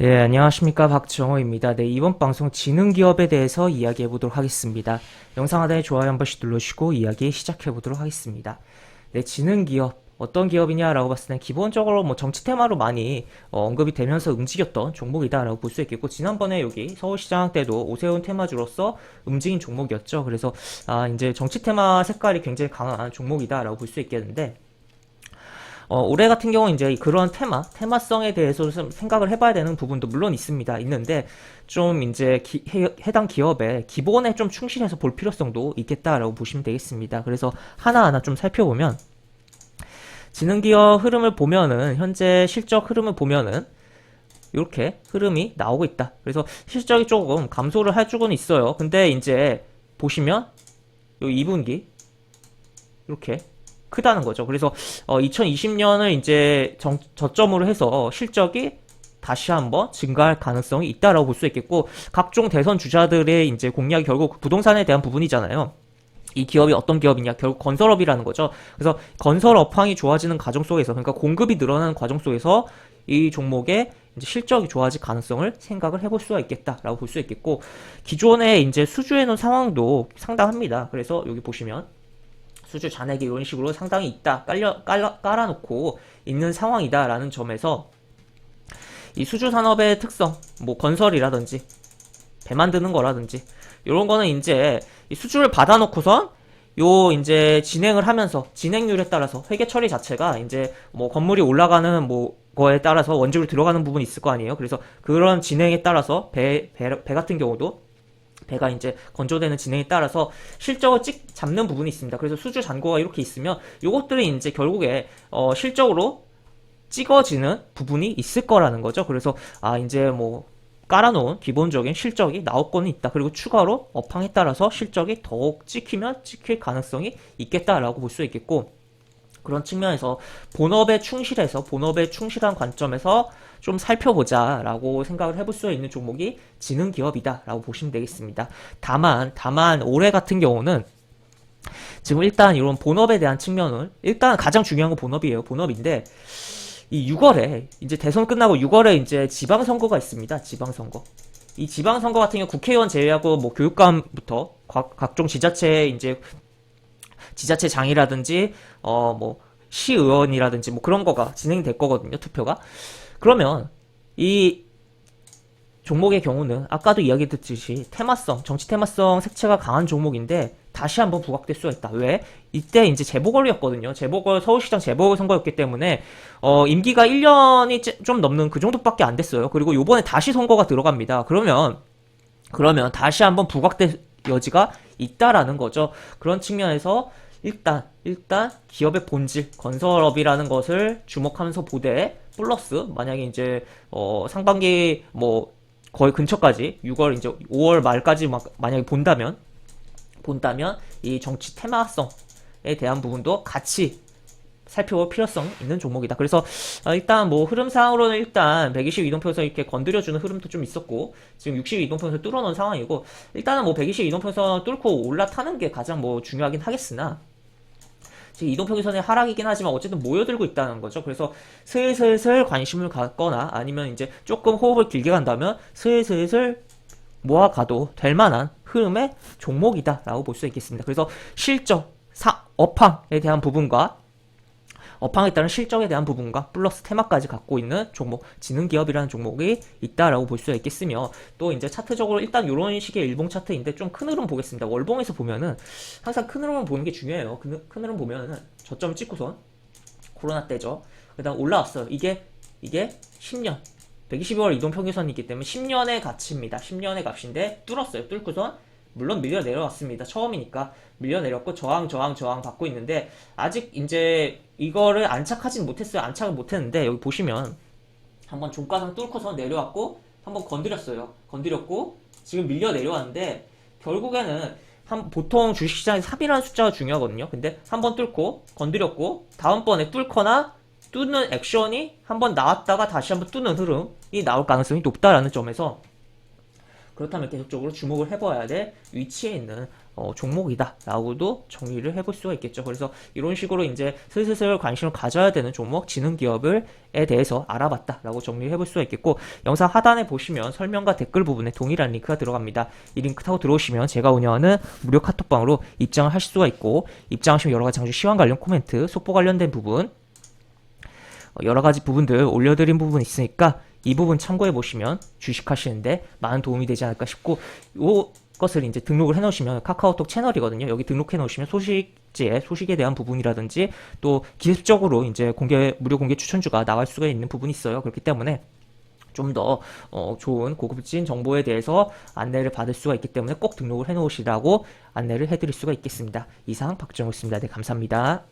네, 안녕하십니까. 박정호입니다. 네, 이번 방송 지능기업에 대해서 이야기해 보도록 하겠습니다. 영상 하단에 좋아요 한 번씩 눌러주시고 이야기 시작해 보도록 하겠습니다. 네, 지능기업. 어떤 기업이냐라고 봤을 땐 기본적으로 뭐 정치 테마로 많이 언급이 되면서 움직였던 종목이다라고 볼 수 있겠고, 지난번에 여기 서울시장 때도 오세훈 테마주로서 움직인 종목이었죠. 그래서 이제 정치 테마 색깔이 굉장히 강한 종목이다라고 볼 수 있겠는데, 올해 같은 경우는 이제 그런 테마성에 대해서 좀 생각을 해봐야 되는 부분도 물론 있는데, 좀 이제 해당 기업의 기본에 좀 충실해서 볼 필요성도 있겠다라고 보시면 되겠습니다. 그래서 하나하나 좀 살펴보면, 지능기업 흐름을 보면은, 현재 실적 흐름을 보면은, 이렇게 흐름이 나오고 있다. 그래서 실적이 조금 감소를 할 쪽은 있어요. 근데 이제 보시면, 요 2분기, 이렇게 크다는 거죠. 그래서 2020년을 이제 저점으로 해서 실적이 다시 한번 증가할 가능성이 있다라고 볼 수 있겠고, 각종 대선 주자들의 이제 공약이 결국 부동산에 대한 부분이잖아요. 이 기업이 어떤 기업이냐, 결국 건설업이라는 거죠. 그래서 건설 업황이 좋아지는 과정 속에서, 그러니까 공급이 늘어나는 과정 속에서 이 종목의 이제 실적이 좋아질 가능성을 생각을 해볼 수가 있겠다라고 볼 수 있겠고, 기존에 이제 수주해 놓은 상황도 상당합니다. 그래서 여기 보시면 수주 잔액이 이런 식으로 상당히 있다, 깔아놓고 있는 상황이다라는 점에서, 이 수주 산업의 특성, 뭐 건설이라든지 배 만드는 거라든지 이런 거는 이제 이 수주를 받아놓고선 요 이제 진행을 하면서 진행률에 따라서 회계 처리 자체가 이제 뭐 건물이 올라가는 뭐 거에 따라서 원주로 들어가는 부분이 있을 거 아니에요. 그래서 그런 진행에 따라서 배 같은 경우도 배가 이제 건조되는 진행에 따라서 실적을 잡는 부분이 있습니다. 그래서 수주 잔고가 이렇게 있으면 요것들이 이제 결국에 실적으로 찍어지는 부분이 있을 거라는 거죠. 그래서 이제 뭐 깔아놓은 기본적인 실적이 나올 거는 있다. 그리고 추가로 업황에 따라서 실적이 더욱 찍힐 가능성이 있겠다라고 볼 수 있겠고, 그런 측면에서 본업에 충실한 관점에서 좀 살펴보자라고 생각을 해볼 수 있는 종목이 지능기업이다라고 보시면 되겠습니다. 다만 올해 같은 경우는 지금 일단 이런 본업에 대한 측면을, 일단 가장 중요한 건 본업이에요. 본업인데 이 6월에 이제 대선 끝나고 6월에 이제 지방선거가 있습니다. 지방선거. 이 지방선거 같은 경우 국회의원 제외하고 뭐 교육감부터 각종 지자체장이라든지 뭐 시의원이라든지 뭐 그런 거가 진행될 거거든요. 투표가. 그러면 이 종목의 경우는 아까도 이야기했듯이 정치 테마성 색채가 강한 종목인데 다시 한번 부각될 수가 있다. 왜? 이때 이제 재보궐이었거든요. 서울시장 재보궐선거였기 때문에 임기가 1년이 좀 넘는 그 정도밖에 안 됐어요. 그리고 요번에 다시 선거가 들어갑니다. 그러면 다시 한번 부각될 여지가 있다라는 거죠. 그런 측면에서 일단 기업의 본질, 건설업이라는 것을 주목하면서 보되, 플러스 만약에 이제 상반기 뭐 거의 근처까지 6월 이제 5월 말까지 만약에 본다면 이 정치 테마성에 대한 부분도 같이 살펴볼 필요성 있는 종목이다. 그래서 일단 뭐 흐름상으로는 일단 120이동평선 이렇게 건드려주는 흐름도 좀 있었고, 지금 62이동평선 뚫어놓은 상황이고, 일단은 뭐 120이동평선 뚫고 올라타는 게 가장 뭐 중요하긴 하겠으나, 지금 이동평균선의 하락이긴 하지만 어쨌든 모여들고 있다는 거죠. 그래서 슬슬 관심을 갖거나 아니면 이제 조금 호흡을 길게 간다면 슬슬 모아가도 될 만한 흐름의 종목이다라고 볼 수 있겠습니다. 그래서 업황에 대한 부분과 업황에 따른 실적에 대한 부분과 플러스 테마까지 갖고 있는 종목, 지능기업이라는 종목이 있다라고 볼 수가 있겠으며, 또 이제 차트적으로 일단 이런 식의 일봉 차트인데 좀 큰 흐름 보겠습니다. 월봉에서 보면은 항상 큰 흐름을 보는 게 중요해요. 큰 흐름 보면은 저점 찍고선 코로나 때죠. 그 다음 올라왔어요. 이게 10년 120월 이동평균선이기 때문에 10년의 가치입니다. 10년의 값인데 뚫었어요. 뚫고선 물론 밀려 내려왔습니다. 처음이니까 밀려 내렸고 저항 받고 있는데, 아직 이제 이거를 안착하진 못했어요. 안착을 못했는데 여기 보시면 한번 종가상 뚫고서 내려왔고 한번 건드렸고 지금 밀려 내려왔는데, 결국에는 보통 주식시장에 3이라는 숫자가 중요하거든요. 근데 한번 뚫고 건드렸고 다음번에 뚫거나 뚫는 액션이 한번 나왔다가 다시 한번 뚫는 흐름이 나올 가능성이 높다라는 점에서, 그렇다면 계속적으로 주목을 해봐야 될 위치에 있는 종목이다 라고도 정리를 해볼 수가 있겠죠. 그래서 이런 식으로 이제 슬슬 관심을 가져야 되는 종목 지능기업에 대해서 알아봤다 라고 정리를 해볼 수가 있겠고, 영상 하단에 보시면 설명과 댓글 부분에 동일한 링크가 들어갑니다. 이 링크 타고 들어오시면 제가 운영하는 무료 카톡방으로 입장을 하실 수가 있고, 입장하시면 여러가지 장주 시황 관련 코멘트, 속보 관련된 부분, 여러가지 부분들 올려드린 부분 있으니까 이 부분 참고해 보시면 주식하시는데 많은 도움이 되지 않을까 싶고, 요 것을 이제 등록을 해 놓으시면 카카오톡 채널이거든요. 여기 등록해 놓으시면 소식에 대한 부분이라든지 또 기습적으로 이제 무료 공개 추천주가 나갈 수가 있는 부분이 있어요. 그렇기 때문에 좀 더 좋은 고급진 정보에 대해서 안내를 받을 수가 있기 때문에 꼭 등록을 해 놓으시라고 안내를 해드릴 수가 있겠습니다. 이상 박정우였습니다. 네, 감사합니다.